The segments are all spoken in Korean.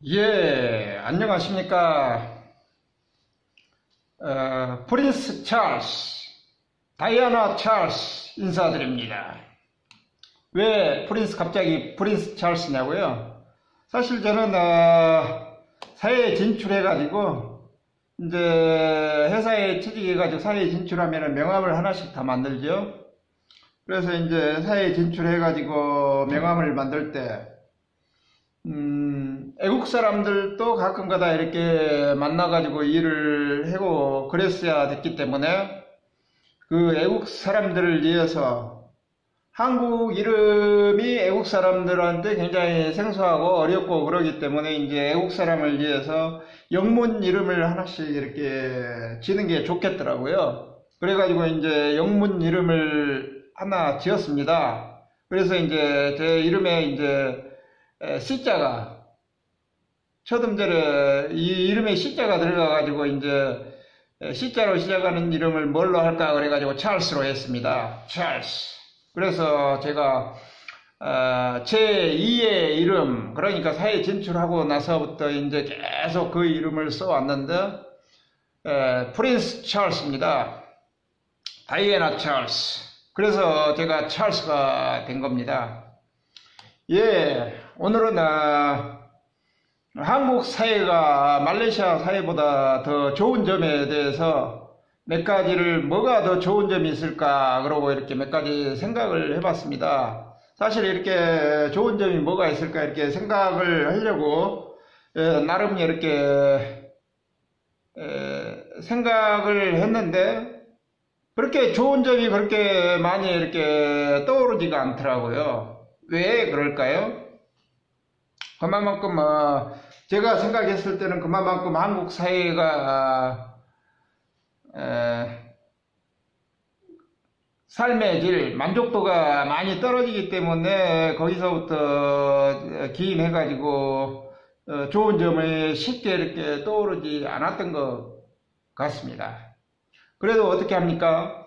예, 안녕하십니까. 프린스 찰스, 다이아나 찰스 인사드립니다. 왜 갑자기 프린스 찰스냐고요? 사실 저는 사회에 진출해가지고 이제 회사에 취직해가지고 사회에 진출하면 명함을 하나씩 다 만들죠. 그래서 이제 사회에 진출해가지고 명함을 만들 때 애국 사람들도 가끔가다 이렇게 만나가지고 일을 하고 그랬어야 됐기 때문에 그 애국 사람들을 위해서 한국 이름이 애국 사람들한테 굉장히 생소하고 어렵고 그러기 때문에 이제 애국 사람을 위해서 영문 이름을 하나씩 이렇게 지는 게 좋겠더라고요. 그래가지고 이제 영문 이름을 하나 지었습니다. 그래서 이제 제 이름에 이제 C자가 첫 음절에 이 이름에 C자가 들어가가지고 이제 C자로 시작하는 이름을 뭘로 할까 그래가지고 찰스로 했습니다. 찰스. 그래서 제가 제2의 이름, 그러니까 사회 진출하고 나서부터 이제 계속 그 이름을 써왔는데 프린스 찰스입니다. 다이애나 찰스. 그래서 제가 찰스가 된 겁니다. 예, 오늘은 한국 사회가 말레이시아 사회보다 더 좋은 점에 대해서 몇 가지를 뭐가 더 좋은 점이 있을까 그러고 이렇게 몇 가지 생각을 해봤습니다. 사실 이렇게 좋은 점이 뭐가 있을까 이렇게 생각을 하려고 나름 이렇게 생각을 했는데 그렇게 좋은 점이 그렇게 많이 이렇게 떠오르지가 않더라고요. 왜 그럴까요? 그만큼 제가 생각했을 때는 그만큼 한국 사회가 삶의 질, 만족도가 많이 떨어지기 때문에 거기서부터 기인해가지고 좋은 점이 쉽게 이렇게 떠오르지 않았던 것 같습니다. 그래도 어떻게 합니까?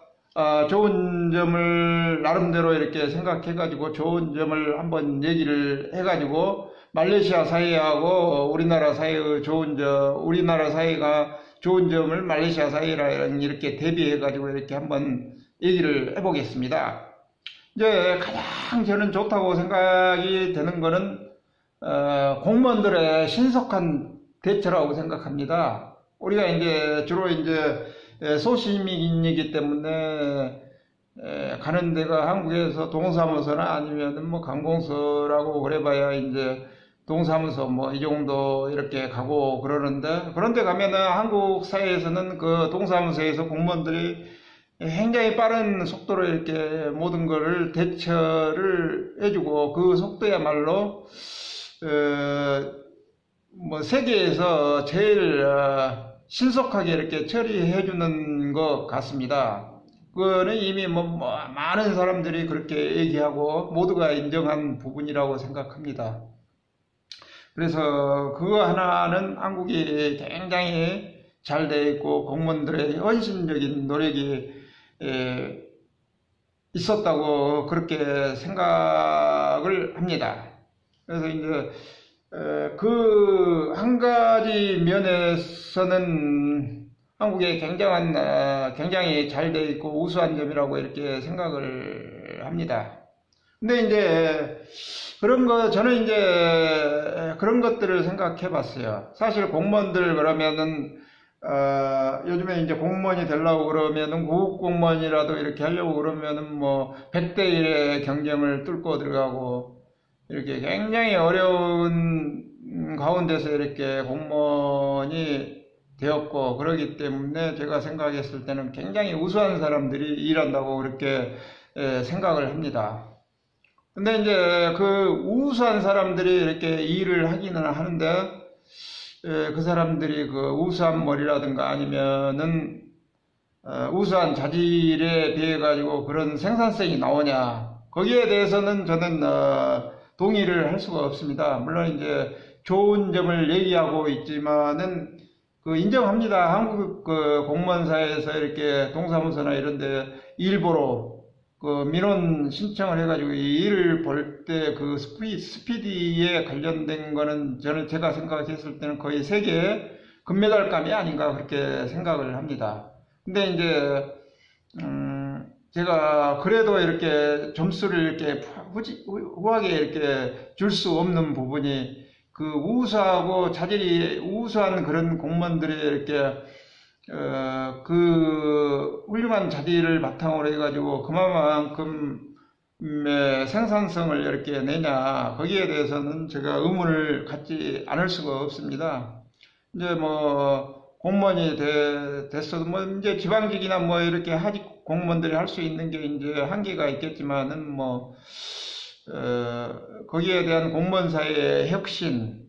좋은 점을 나름대로 이렇게 생각해가지고 좋은 점을 한번 얘기를 해가지고 말레이시아 사회하고 우리나라 사회의 좋은 점, 우리나라 사회가 좋은 점을 말레이시아 사회랑 이렇게 대비해가지고 이렇게 한번 얘기를 해보겠습니다. 이제 가장 저는 좋다고 생각이 되는 거는 공무원들의 신속한 대처라고 생각합니다. 우리가 이제 주로 이제 소시민이기 때문에 가는 데가 한국에서 동사무소나 아니면 뭐 관공서라고 그래봐야 이제 동사무소 뭐 이 정도 이렇게 가고 그러는데 그런데 가면은 한국 사회에서는 그 동사무소에서 공무원들이 굉장히 빠른 속도로 이렇게 모든 거를 대처를 해주고 그 속도야말로 뭐 세계에서 제일 신속하게 이렇게 처리해 주는 것 같습니다. 그거는 이미 뭐 많은 사람들이 그렇게 얘기하고 모두가 인정한 부분이라고 생각합니다. 그래서 그거 하나는 한국이 굉장히 잘 돼 있고 공무원들의 헌신적인 노력이 있었다고 그렇게 생각을 합니다. 그래서 이제 그 한 가지 면에서는 한국에 굉장히 잘 돼 있고 우수한 점이라고 이렇게 생각을 합니다. 근데 이제 저는 이제 그런 것들을 생각해 봤어요. 사실 공무원들 그러면은 요즘에 이제 공무원이 되려고 그러면은 고급 공무원이라도 이렇게 하려고 그러면은 뭐 100대 1의 경쟁을 뚫고 들어가고 이렇게 굉장히 어려운 가운데서 이렇게 공무원이 되었고 그러기 때문에 제가 생각했을 때는 굉장히 우수한 사람들이 일한다고 그렇게 생각을 합니다. 근데 이제 그 우수한 사람들이 이렇게 일을 하기는 하는데 그 사람들이 그 우수한 머리라든가 아니면은 우수한 자질에 비해 가지고 그런 생산성이 나오냐 거기에 대해서는 저는 동의를 할 수가 없습니다. 물론 이제 좋은 점을 얘기하고 있지만은 그 인정합니다. 한국 그 공무원사에서 이렇게 동사무소나 이런데 일보러 그 민원 신청을 해가지고 이 일을 볼 때 그 스피디에 관련된 거는 제가 생각했을 때는 거의 세계 금메달감이 아닌가 그렇게 생각을 합니다. 근데 이제 제가 그래도 이렇게 점수를 이렇게 후하게 이렇게 줄 수 없는 부분이 그 우수하고 자질이 우수한 그런 공무원들이 이렇게 그 훌륭한 자질을 바탕으로 해가지고 그만큼의 생산성을 이렇게 내냐, 거기에 대해서는 제가 의문을 갖지 않을 수가 없습니다. 이제 뭐 공무원이 됐어도 뭐 이제 지방직이나 뭐 이렇게 하직 공무원들이 할 수 있는 게 이제 한계가 있겠지만은 뭐 거기에 대한 공무원사의 혁신,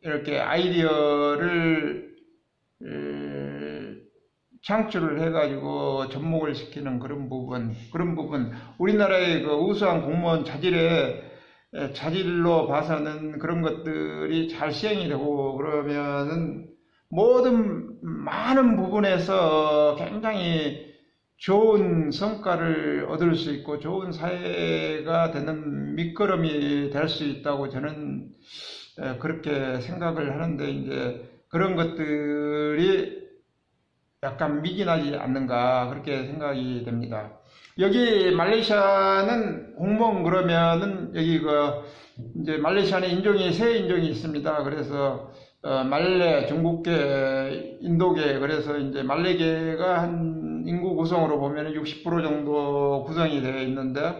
이렇게 아이디어를 창출을 해가지고 접목을 시키는 그런 부분, 우리나라의 그 우수한 공무원 자질로 봐서는 그런 것들이 잘 시행이 되고 그러면은 많은 부분에서 굉장히 좋은 성과를 얻을 수 있고 좋은 사회가 되는 밑거름이 될 수 있다고 저는 그렇게 생각을 하는데, 이제 그런 것들이 약간 미진하지 않는가 그렇게 생각이 됩니다. 여기 말레이시아는 공무원 그러면은 여기 이제 말레이시아는 세 인종이 있습니다. 그래서 말레, 중국계, 인도계, 그래서 이제 말레계가 한 인구 구성으로 보면 60% 정도 구성이 되어 있는데,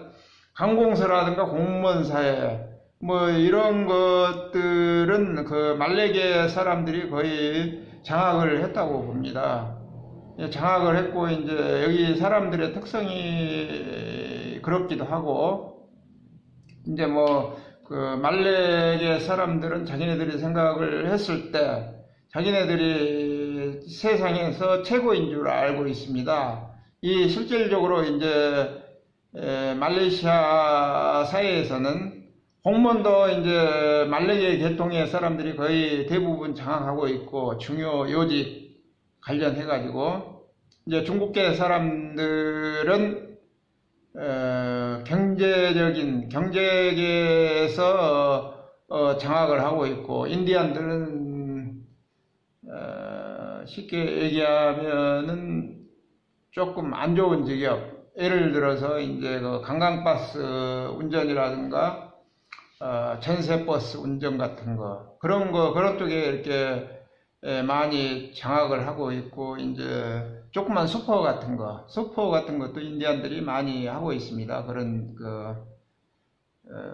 관공서라든가 공무원 사회 뭐 이런 것들은 그 말레계 사람들이 거의 장악을 했다고 봅니다. 장악을 했고, 이제 여기 사람들의 특성이 그렇기도 하고, 이제 뭐 그 말레계 사람들은 자기네들이 생각을 했을 때 자기네들이 세상에서 최고인 줄 알고 있습니다. 이 실질적으로 이제 말레이시아 사회에서는 공무원도 이제 말레계 계통의 사람들이 거의 대부분 장악하고 있고, 중요 요직 관련해가지고, 이제 중국계 사람들은 경제계에서 장악을 하고 있고, 인디안들은 쉽게 얘기하면은 조금 안 좋은 직업, 예를 들어서 이제 그 관광버스 운전이라든가 전세버스 운전 같은 거, 그런 쪽에 이렇게 많이 장악을 하고 있고, 이제 조그만 슈퍼 같은 것도 인디안들이 많이 하고 있습니다. 그런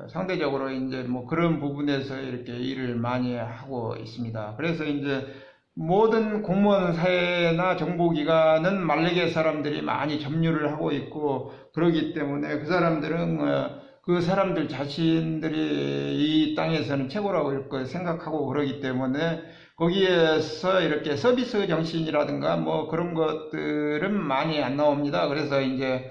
상대적으로 이제 뭐 그런 부분에서 이렇게 일을 많이 하고 있습니다. 그래서 이제 모든 공무원 사회나 정보기관은 말레계 사람들이 많이 점유를 하고 있고, 그러기 때문에 그 사람들 자신들이 이 땅에서는 최고라고 이렇게 생각하고 그러기 때문에, 거기에서 이렇게 서비스 정신이라든가 뭐 그런 것들은 많이 안 나옵니다. 그래서 이제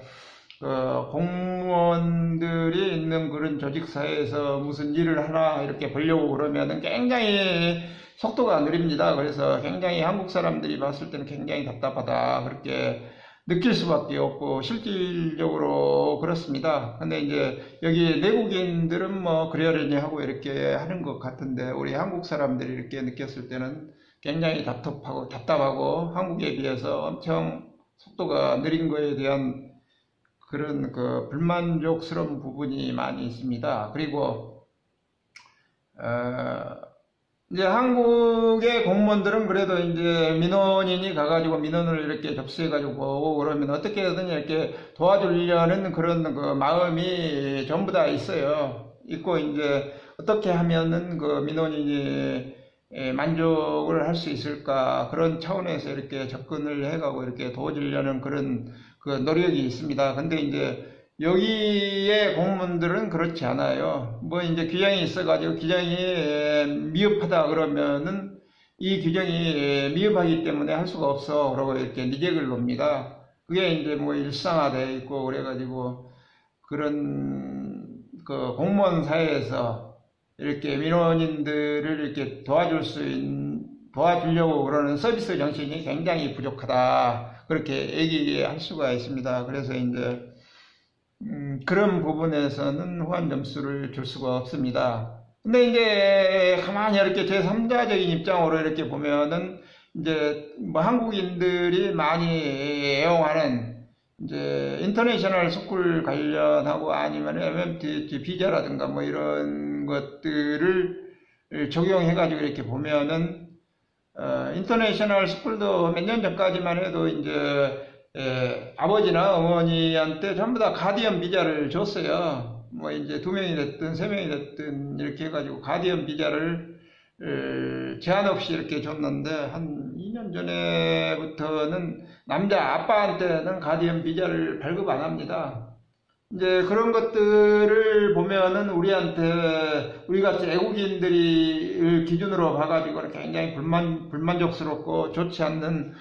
공무원들이 있는 그런 조직사회에서 무슨 일을 하나 이렇게 보려고 그러면은 굉장히 속도가 느립니다. 그래서 굉장히 한국 사람들이 봤을 때는 굉장히 답답하다 그렇게 느낄 수밖에 없고, 실질적으로 그렇습니다. 근데 이제 여기 내국인들은 뭐 그러려니 하고 이렇게 하는 것 같은데, 우리 한국 사람들이 이렇게 느꼈을 때는 굉장히 답답하고 한국에 비해서 엄청 속도가 느린 거에 대한 그런 불만족스러운 부분이 많이 있습니다. 그리고 이제 한국의 공무원들은 그래도 이제 민원인이 가가지고 민원을 이렇게 접수해가지고 오고 그러면 어떻게든 이렇게 도와주려는 그런 마음이 전부 다 있고, 이제 어떻게 하면은 그 민원인이 만족을 할 수 있을까, 그런 차원에서 이렇게 접근을 해가고 이렇게 도와주려는 그런 노력이 있습니다. 근데 이제 여기의 공무원들은 그렇지 않아요. 뭐 이제 규정이 있어가지고 규정이 미흡하다 그러면은 이 규정이 미흡하기 때문에 할 수가 없어 그러고 이렇게 리젝을 놓습니다. 그게 이제 뭐 일상화되어 있고, 그래가지고 그런 공무원 사회에서 이렇게 민원인들을 이렇게 도와주려고 그러는 서비스 정신이 굉장히 부족하다 그렇게 얘기할 수가 있습니다. 그래서 이제 그런 부분에서는 후한 점수를 줄 수가 없습니다. 근데 이제 가만히 이렇게 제3자적인 입장으로 이렇게 보면은 이제 뭐 한국인들이 많이 애용하는 이제 인터내셔널 스쿨 관련하고 아니면 MMT 비자라든가 뭐 이런 것들을 적용해 가지고 이렇게 보면은 인터내셔널 스쿨도 몇 년 전까지만 해도 이제 아버지나 어머니한테 전부 다 가디언 비자를 줬어요. 뭐 이제 2명이 됐든 3명이 됐든 이렇게 해가지고 가디언 비자를 제한 없이 이렇게 줬는데 한 2년 전에부터는 남자 아빠한테는 가디언 비자를 발급 안 합니다. 이제 그런 것들을 보면은 우리 같이 애국인들이 기준으로 봐가지고 굉장히 불만족스럽고 좋지 않는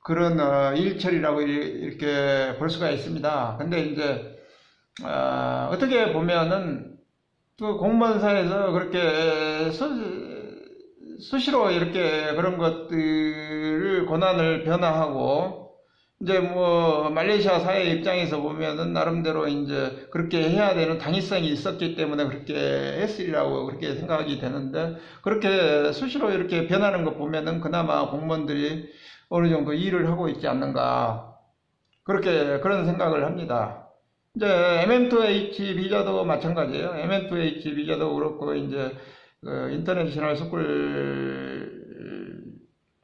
그런 일처리라고 이렇게 볼 수가 있습니다. 근데 이제 어떻게 보면은 그 공무원사에서 그렇게 수시로 이렇게 그런 것들을 권한을 변화하고 이제 뭐 말레이시아 사회 입장에서 보면은 나름대로 이제 그렇게 해야 되는 당위성이 있었기 때문에 그렇게 했으리라고 그렇게 생각이 되는데 그렇게 수시로 이렇게 변하는 것 보면은 그나마 공무원들이 어느 정도 일을 하고 있지 않는가 그런 생각을 합니다. 이제 MM2H 비자도 마찬가지예요. MM2H 비자도 그렇고 이제 인터내셔널 스쿨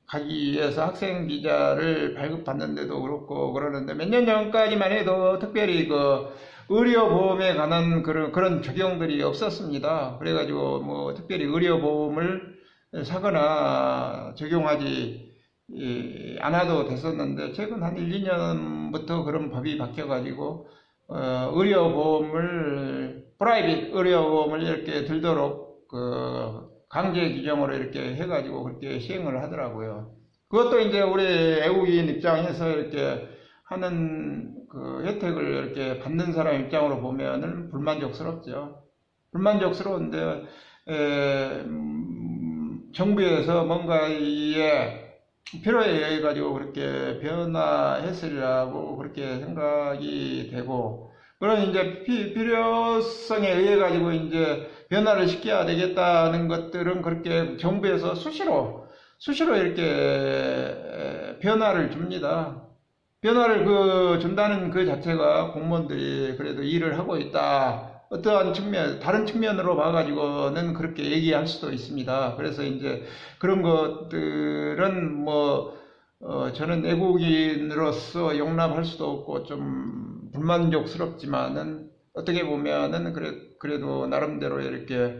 가기 위해서 학생 비자를 발급받는데도 그렇고 그러는데 몇 년 전까지만 해도 특별히 그 의료보험에 관한 그런 적용들이 없었습니다. 그래가지고 뭐 특별히 의료보험을 사거나 적용하지 않아도 됐었는데 최근 한 1, 2년부터 그런 법이 바뀌어가지고 프라이빗 의료보험을 이렇게 들도록 강제 규정으로 이렇게 해가지고 그렇게 시행을 하더라고요. 그것도 이제 우리 애국인 입장에서 이렇게 하는 그 혜택을 이렇게 받는 사람 입장으로 보면은 불만족스럽죠. 불만족스러운데, 정부에서 뭔가 필요에 의해 가지고 그렇게 변화했으리라고 그렇게 생각이 되고, 그런 이제 필요성에 의해 가지고 이제 변화를 시켜야 되겠다는 것들은 그렇게 정부에서 수시로 이렇게 변화를 줍니다. 변화를 준다는 그 자체가 공무원들이 그래도 일을 하고 있다. 어떠한 다른 측면으로 봐가지고는 그렇게 얘기할 수도 있습니다. 그래서 이제 그런 것들은 저는 애국인으로서 용납할 수도 없고 좀 불만족스럽지만은 어떻게 보면은 그래도 나름대로 이렇게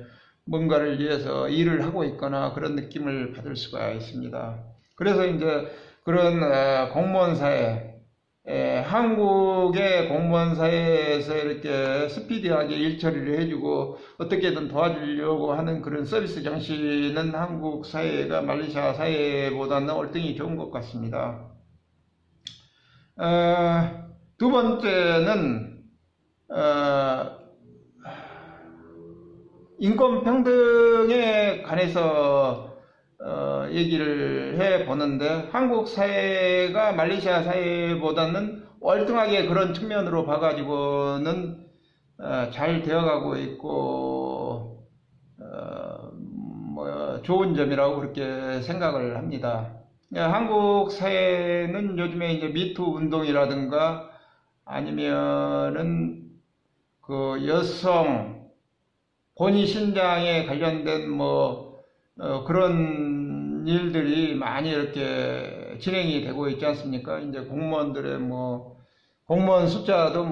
뭔가를 위해서 일을 하고 있거나 그런 느낌을 받을 수가 있습니다. 그래서 이제 그런 공무원 사회, 한국의 공무원 사회에서 이렇게 스피디하게 일 처리를 해주고 어떻게든 도와주려고 하는 그런 서비스 정신은 한국 사회가 말레이시아 사회보다는 월등히 좋은 것 같습니다. 두 번째는 인권평등에 관해서 얘기를 해보는데 한국 사회가 말레이시아 사회보다는 월등하게 그런 측면으로 봐가지고는 잘 되어가고 있고 좋은 점이라고 그렇게 생각을 합니다. 한국 사회는 요즘에 이제 미투 운동이라든가 아니면은 그 여성 본인 신장에 관련된 그런 일들이 많이 이렇게 진행이 되고 있지 않습니까? 이제 공무원들의 공무원 숫자도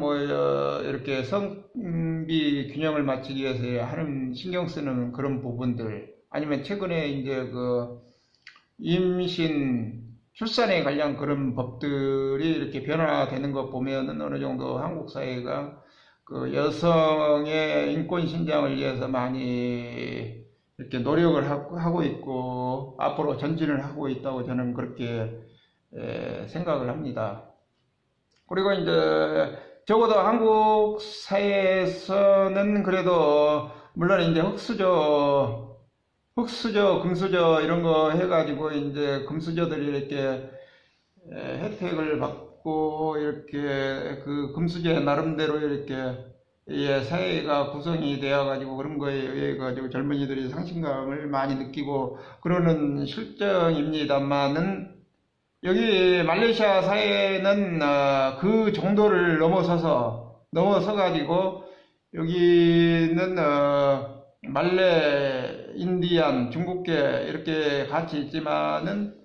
이렇게 성비 균형을 맞추기 위해서 하는 신경 쓰는 그런 부분들 아니면 최근에 이제 임신 출산에 관련 그런 법들이 이렇게 변화되는 것 보면은 어느 정도 한국 사회가 그 여성의 인권 신장을 위해서 많이 이렇게 노력을 하고 있고 앞으로 전진을 하고 있다고 저는 그렇게 생각을 합니다. 그리고 이제 적어도 한국 사회에서는 그래도 물론 이제 흑수저, 금수저 이런 거 해가지고 이제 금수저들이 이렇게 혜택을 받고 이렇게 그 금수저 나름대로 이렇게 예, 사회가 구성이 되어 가지고 그런 거에 의해 가지고 젊은이들이 상실감을 많이 느끼고 그러는 실정입니다만은 여기 말레이시아 사회는 그 정도를 넘어서 가지고 여기는 말레, 인디안, 중국계 이렇게 같이 있지만은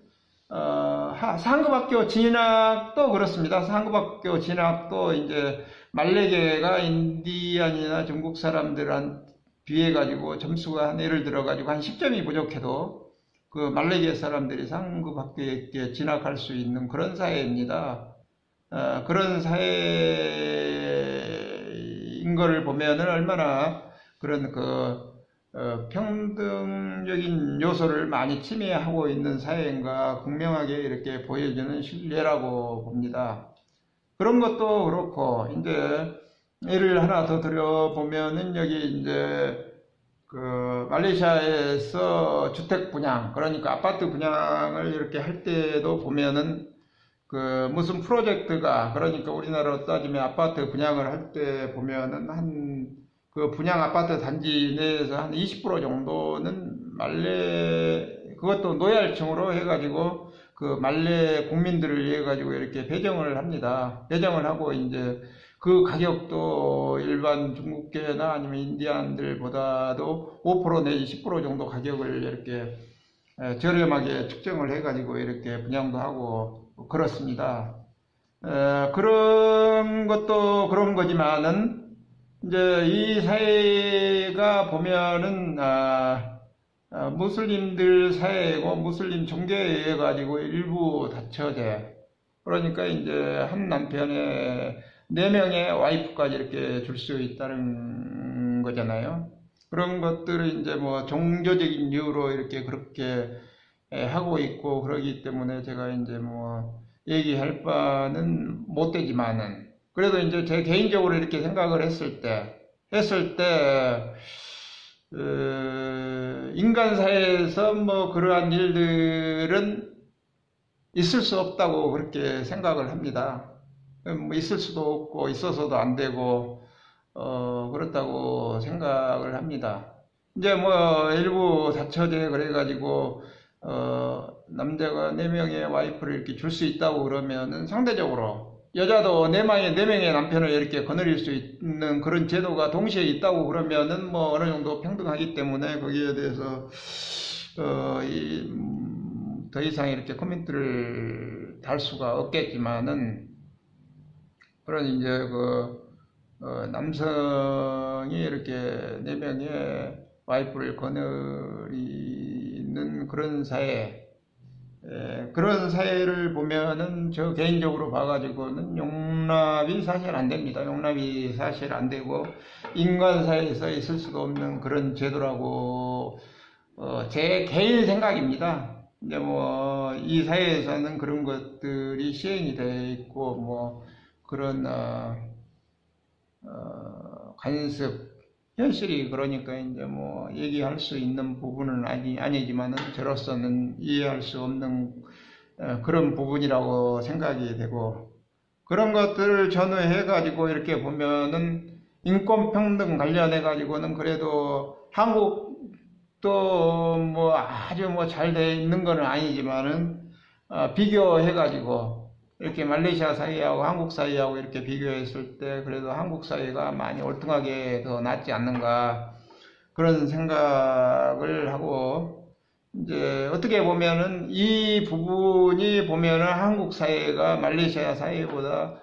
상급학교 진학도 그렇습니다. 상급학교 진학도 이제 말레계가 인디안이나 중국 사람들한 비해 가지고 점수가 예를 들어 가지고 한 10점이 부족해도 그 말레계 사람들이 상급학교에 진학할 수 있는 그런 사회입니다. 그런 사회인 거를 보면은 얼마나 그런 평등적인 요소를 많이 침해하고 있는 사회인가 분명하게 이렇게 보여주는 실례라고 봅니다. 그런 것도 그렇고, 이제, 예를 하나 더 들어보면은, 여기 이제, 말레이시아에서 주택 분양, 그러니까 아파트 분양을 이렇게 할 때도 보면은, 무슨 프로젝트가, 그러니까 우리나라로 따지면 아파트 분양을 할 때 보면은, 분양 아파트 단지 내에서 한 20% 정도는 그것도 노얄층으로 해가지고, 말레 국민들을 위해 가지고 이렇게 배정을 합니다. 배정을 하고 이제 그 가격도 일반 중국계나 아니면 인디안들보다도 5% 내지 10% 정도 가격을 이렇게 저렴하게 측정을 해 가지고 이렇게 분양도 하고 그렇습니다. 그런 것도 그런 거지만은 이제 이 사회가 보면은 무슬림들 사회이고 무슬림 종교에 의해 가지고 일부 다처제 그러니까 이제 한 남편에 4명의 와이프까지 이렇게 줄 수 있다는 거잖아요. 그런 것들을 이제 뭐 종교적인 이유로 이렇게 그렇게 하고 있고 그러기 때문에 제가 이제 뭐 얘기할 바는 못 되지만은 그래도 이제 제 개인적으로 이렇게 생각을 했을 때 인간 사회에서 뭐 그러한 일들은 있을 수 없다고 그렇게 생각을 합니다. 뭐 있을 수도 없고 있어서도 안 되고 그렇다고 생각을 합니다. 이제 뭐 일부 다처제 그래가지고 남자가 4명의 와이프를 이렇게 줄 수 있다고 그러면은 상대적으로 여자도 4명의 남편을 이렇게 거느릴 수 있는 그런 제도가 동시에 있다고 그러면은 뭐 어느 정도 평등하기 때문에 거기에 대해서 더 이상 이렇게 코멘트를 달 수가 없겠지만은 그런 이제 남성이 이렇게 4명의 와이프를 거느리는 그런 사회를 보면은 저 개인적으로 봐가지고는 용납이 사실 안 됩니다. 용납이 사실 안 되고 인간 사회에서 있을 수가 없는 그런 제도라고 제 개인 생각입니다. 이제 뭐 이 사회에서는 그런 것들이 시행이 돼 있고 뭐 그런 관습 현실이 그러니까 이제 뭐 얘기할 수 있는 부분은 아니지만은 저로서는 이해할 수 없는 그런 부분이라고 생각이 되고 그런 것들을 전후해 가지고 이렇게 보면은 인권평등 관련해 가지고는 그래도 한국도 뭐 아주 뭐 잘 돼 있는 건 아니지만은 비교해 가지고 이렇게 말레이시아 사회하고 한국 사회하고 이렇게 비교했을 때 그래도 한국 사회가 많이 월등하게 더 낫지 않는가 그런 생각을 하고 이제 어떻게 보면은 이 부분이 보면은 한국 사회가 말레이시아 사회보다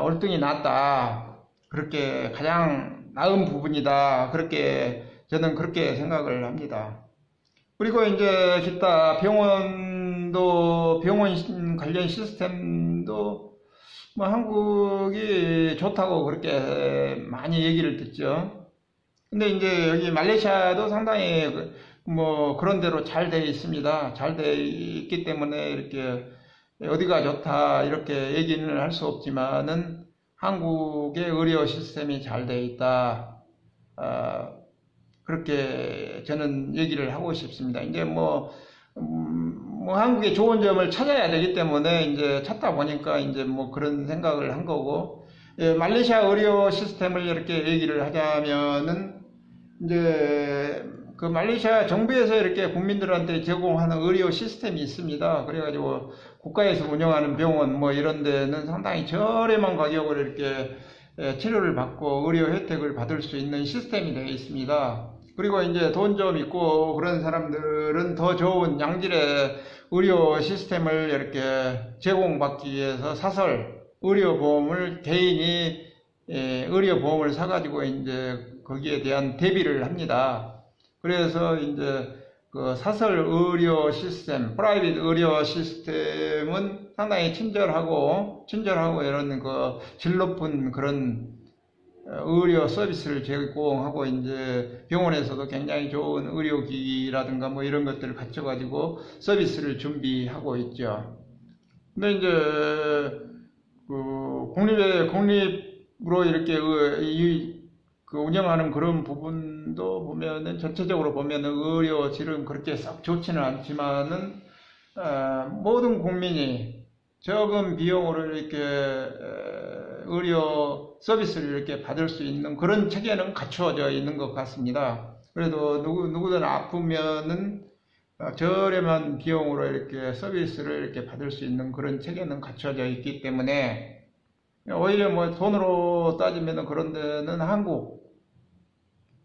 월등히 낫다 그렇게 가장 나은 부분이다 그렇게 저는 그렇게 생각을 합니다. 그리고 이제 기타 병원 관련 시스템도 뭐 한국이 좋다고 그렇게 많이 얘기를 듣죠. 근데 이제 여기 말레이시아도 상당히 뭐 그런 대로 잘 돼 있습니다. 잘 돼 있기 때문에 이렇게 어디가 좋다 이렇게 얘기는 할 수 없지만은 한국의 의료 시스템이 잘 돼 있다. 그렇게 저는 얘기를 하고 싶습니다. 이제 뭐 뭐 한국의 좋은 점을 찾아야 되기 때문에 이제 찾다 보니까 이제 뭐 그런 생각을 한 거고, 예, 말레이시아 의료 시스템을 이렇게 얘기를 하자면은 이제 그 말레이시아 정부에서 이렇게 국민들한테 제공하는 의료 시스템이 있습니다. 그래가지고 국가에서 운영하는 병원 뭐 이런 데는 상당히 저렴한 가격으로 이렇게 치료를 받고 의료 혜택을 받을 수 있는 시스템이 되어 있습니다. 그리고 이제 돈 좀 있고 그런 사람들은 더 좋은 양질의 의료 시스템을 이렇게 제공받기 위해서 사설 의료보험을 개인이 의료보험을 사가지고 이제 거기에 대한 대비를 합니다. 그래서 이제 그 사설 의료 시스템, 프라이빗 의료 시스템은 상당히 친절하고 이런 그 질 높은 그런 의료 서비스를 제공하고 이제 병원에서도 굉장히 좋은 의료기기라든가 뭐 이런 것들을 갖춰가지고 서비스를 준비하고 있죠. 근데 이제 그 국립으로 이렇게 그 운영하는 그런 부분도 보면은 전체적으로 보면은 의료 질은 그렇게 썩 좋지는 않지만은 모든 국민이 적은 비용으로 이렇게 의료 서비스를 이렇게 받을 수 있는 그런 체계는 갖추어져 있는 것 같습니다. 그래도 누구든 아프면은 저렴한 비용으로 이렇게 서비스를 이렇게 받을 수 있는 그런 체계는 갖춰져 있기 때문에 오히려 뭐 돈으로 따지면은 그런 데는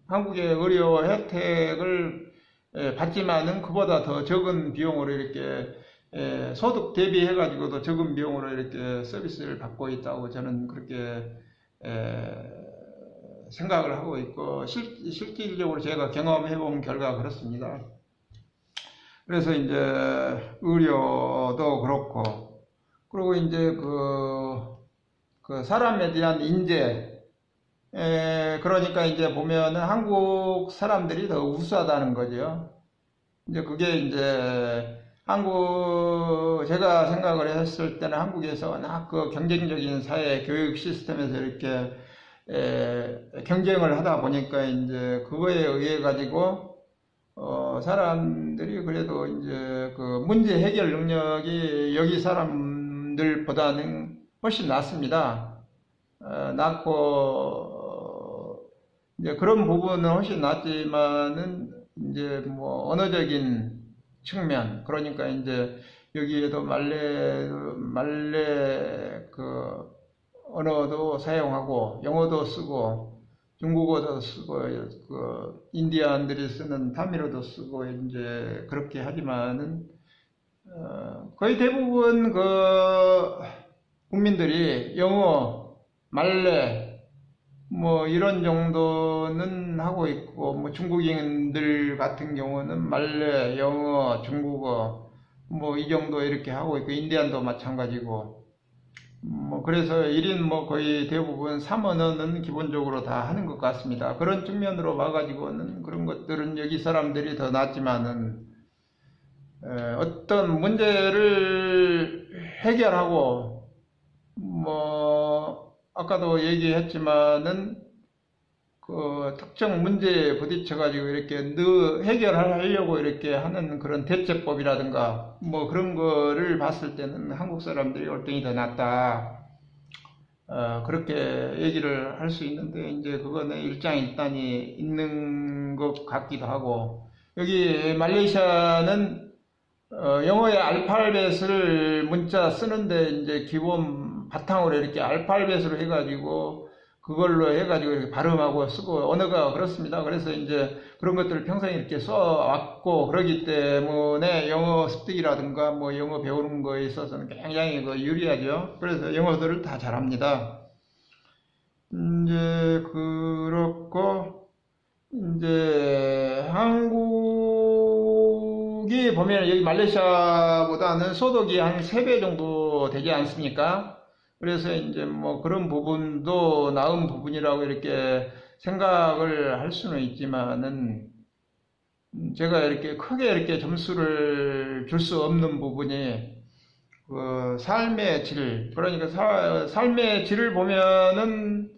한국의 의료 혜택을 받지만은 그보다 더 적은 비용으로 이렇게 소득 대비해 가지고도 적은 비용으로 이렇게 서비스를 받고 있다고 저는 그렇게 생각을 하고 있고 실질적으로 제가 경험해 본 결과 그렇습니다. 그래서 이제 의료도 그렇고 그리고 이제 그 사람에 대한 인재 그러니까 이제 보면은 한국 사람들이 더 우수하다는 거죠. 이제 그게 이제 제가 생각을 했을 때는 한국에서 워낙 그 경쟁적인 사회 교육 시스템에서 이렇게 경쟁을 하다 보니까 이제 그거에 의해 가지고 사람들이 그래도 이제 그 문제 해결 능력이 여기 사람들보다는 훨씬 낫습니다. 낫고 이제 그런 부분은 훨씬 낫지만은 이제 뭐 언어적인 측면, 그러니까 이제 여기에도 말레 그 언어도 사용하고 영어도 쓰고 중국어도 쓰고 그 인디안들이 쓰는 타미르도 쓰고 이제 그렇게 하지만은 거의 대부분 그 국민들이 영어, 말레 뭐 이런 정도는 하고 있고 뭐 중국인들 같은 경우는 말레, 영어, 중국어 뭐 이 정도 이렇게 하고 있고 인디안도 마찬가지고 뭐 그래서 1인 뭐 거의 대부분 3언어는 기본적으로 다 하는 것 같습니다. 그런 측면으로 봐가지고는 그런 것들은 여기 사람들이 더 낫지만은 어떤 문제를 해결하고 뭐 아까도 얘기했지만은 그 특정 문제에 부딪혀 가지고 이렇게 해결하려고 이렇게 하는 그런 대처법이라든가 뭐 그런 거를 봤을 때는 한국 사람들이 월등히 더 낫다 그렇게 얘기를 할 수 있는데 이제 그거는 일장일단이 있는 것 같기도 하고 여기 말레이시아는 영어의 알파벳을 문자 쓰는데 이제 기본 바탕으로 이렇게 알파벳으로 해가지고 그걸로 해가지고 이렇게 발음하고 쓰고 언어가 그렇습니다. 그래서 이제 그런 것들을 평소에 이렇게 써왔고 그러기 때문에 영어 습득이라든가 뭐 영어 배우는 거에 있어서는 굉장히 유리하죠. 그래서 영어들을 다 잘합니다. 이제 그렇고 이제 한국이 보면 여기 말레이시아보다는 소득이 한 3배 정도 되지 않습니까? 그래서 이제 뭐 그런 부분도 나은 부분이라고 이렇게 생각을 할 수는 있지만은 제가 이렇게 크게 이렇게 점수를 줄 수 없는 부분이 그 삶의 질, 그러니까 삶의 질을 보면은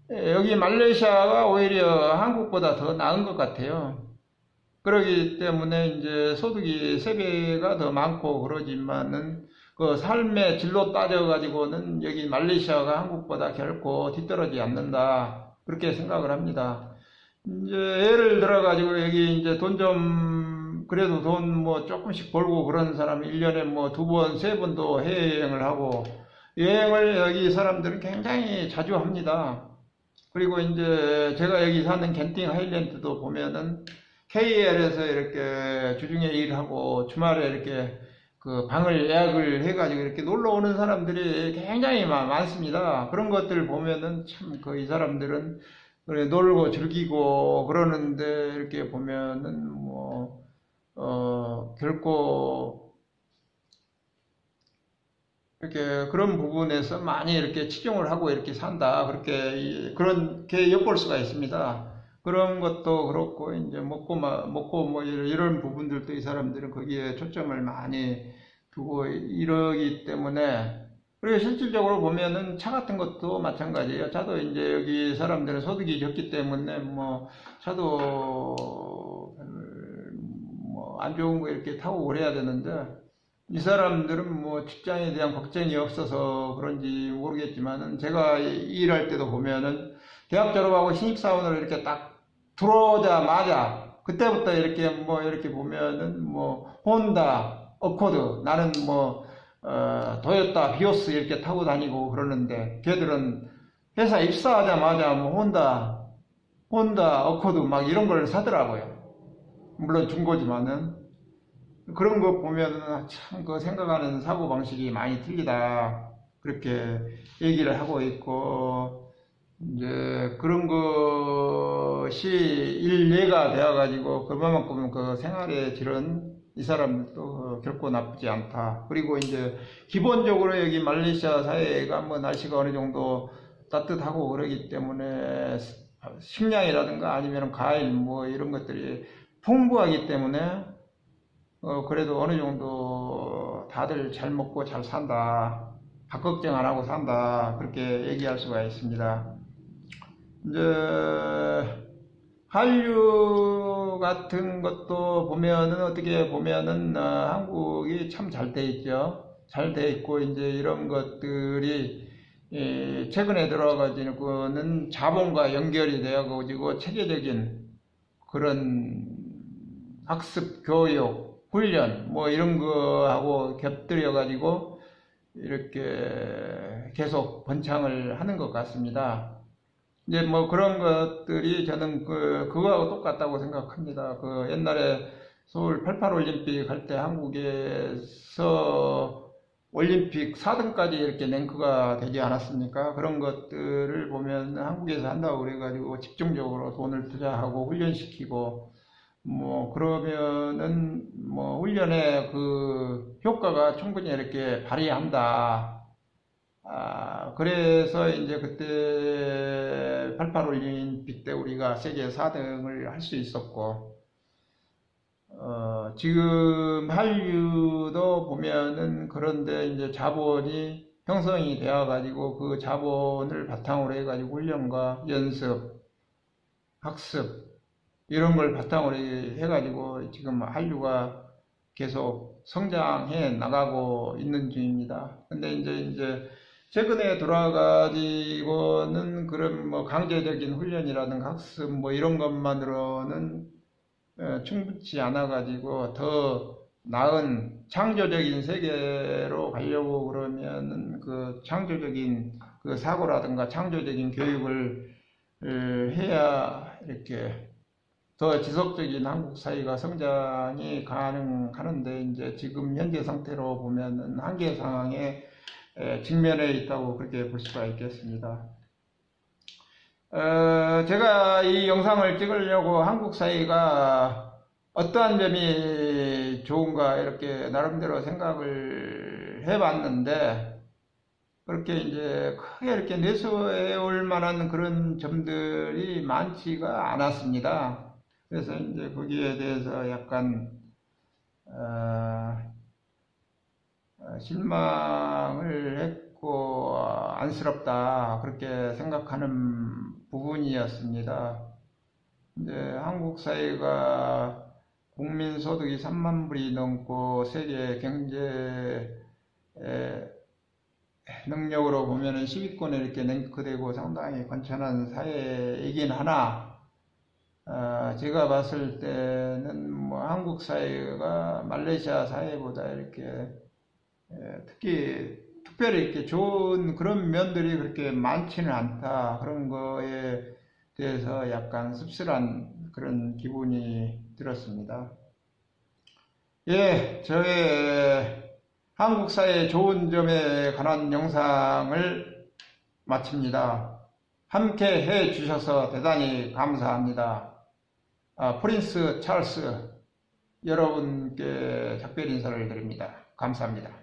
여기 말레이시아가 오히려 한국보다 더 나은 것 같아요. 그러기 때문에 이제 소득이 3배가 더 많고 그러지만은 그 삶의 질로 따져가지고는 여기 말레이시아가 한국보다 결코 뒤떨어지지 않는다. 그렇게 생각을 합니다. 이제 예를 들어가지고 여기 이제 돈 좀, 그래도 돈 뭐 조금씩 벌고 그런 사람이 1년에 뭐 2번, 3번도 해외여행을 하고, 여행을 여기 사람들은 굉장히 자주 합니다. 그리고 이제 제가 여기 사는 겐팅 하일랜드도 보면은 KL에서 이렇게 주중에 일하고 주말에 이렇게 그 방을 예약을 해가지고 이렇게 놀러 오는 사람들이 굉장히 많습니다. 그런 것들 보면은 참 그 이 사람들은 그래 놀고 즐기고 그러는데 이렇게 보면은 뭐 결코 이렇게 그런 부분에서 많이 이렇게 치중을 하고 이렇게 산다 그렇게 그렇게 엿볼 수가 있습니다. 그런 것도 그렇고 이제 먹고 뭐 이런 부분들도 이 사람들은 거기에 초점을 많이 두고 이러기 때문에, 그리고 실질적으로 보면은 차 같은 것도 마찬가지예요. 차도 이제 여기 사람들은 소득이 적기 때문에 뭐 차도 뭐 안 좋은 거 이렇게 타고 그래야 되는데, 이 사람들은 뭐 직장에 대한 걱정이 없어서 그런지 모르겠지만은 제가 일할 때도 보면은 대학 졸업하고 신입사원으로 이렇게 딱 들어오자마자 그때부터 이렇게 뭐 이렇게 보면은 뭐 혼다, 어코드, 나는 뭐 도요타, 비오스 이렇게 타고 다니고 그러는데 걔들은 회사 입사하자마자 뭐 혼다, 어코드 막 이런 걸 사더라고요. 물론 중고지만은. 그런 거 보면은 참 그 생각하는 사고방식이 많이 틀리다. 그렇게 얘기를 하고 있고, 이제 그런 것이 일례가 되어가지고, 그만큼 그 생활의 질은 이 사람들도 결코 나쁘지 않다. 그리고 이제 기본적으로 여기 말레이시아 사회가 뭐 날씨가 어느 정도 따뜻하고 그러기 때문에 식량이라든가 아니면 과일 뭐 이런 것들이 풍부하기 때문에 그래도 어느 정도 다들 잘 먹고 잘 산다. 밥 걱정 안 하고 산다. 그렇게 얘기할 수가 있습니다. 이제 한류 같은 것도 보면은 어떻게 보면은 한국이 참 잘 돼 있죠. 잘 돼 있고 이제 이런 것들이 최근에 들어가지고는 자본과 연결이 되어 가지고 체계적인 그런 학습, 교육, 훈련 뭐 이런 거하고 곁들여 가지고 이렇게 계속 번창을 하는 것 같습니다. 이제 뭐 그런 것들이 저는 그거하고 똑같다고 생각합니다. 그 옛날에 서울 88 올림픽 할 때 한국에서 올림픽 4등까지 이렇게 랭크가 되지 않았습니까? 그런 것들을 보면 한국에서 한다고 그래가지고 집중적으로 돈을 투자하고 훈련시키고 뭐 그러면은 뭐 훈련의 그 효과가 충분히 이렇게 발휘한다. 그래서 이제 그때 88 올림픽 때 우리가 세계 4등을 할 수 있었고, 지금 한류도 보면은 그런데 이제 자본이 형성이 되어 가지고 그 자본을 바탕으로 해 가지고 훈련과 연습, 학습 이런 걸 바탕으로 해가지고 지금 한류가 계속 성장해 나가고 있는 중입니다. 근데 이제 최근에 돌아가지고는 그런 뭐 강제적인 훈련이라든가 학습 뭐 이런 것만으로는 충분치 않아가지고 더 나은 창조적인 세계로 가려고 그러면은 그 창조적인 그 사고라든가 창조적인 교육을 해야 이렇게 더 지속적인 한국 사회가 성장이 가능하는데, 이제 지금 현재 상태로 보면은 한계 상황에 직면해 있다고 그렇게 볼 수가 있겠습니다. 제가 이 영상을 찍으려고 한국 사회가 어떠한 점이 좋은가 이렇게 나름대로 생각을 해봤는데, 그렇게 이제 크게 이렇게 내세울 만한 그런 점들이 많지가 않았습니다. 그래서 이제 거기에 대해서 약간 실망을 했고 안쓰럽다 그렇게 생각하는 부분이었습니다. 이제 한국 사회가 국민 소득이 3만 불이 넘고 세계 경제 능력으로 보면은 10위권에 이렇게 랭크되고 상당히 건전한 사회이긴 하나, 제가 봤을 때는 뭐 한국 사회가 말레이시아 사회보다 이렇게 특별히 이렇게 좋은 그런 면들이 그렇게 많지는 않다. 그런 거에 대해서 약간 씁쓸한 그런 기분이 들었습니다. 예, 저의 한국 사회의 좋은 점에 관한 영상을 마칩니다. 함께 해 주셔서 대단히 감사합니다. 프린스 찰스 여러분께 작별 인사를 드립니다. 감사합니다.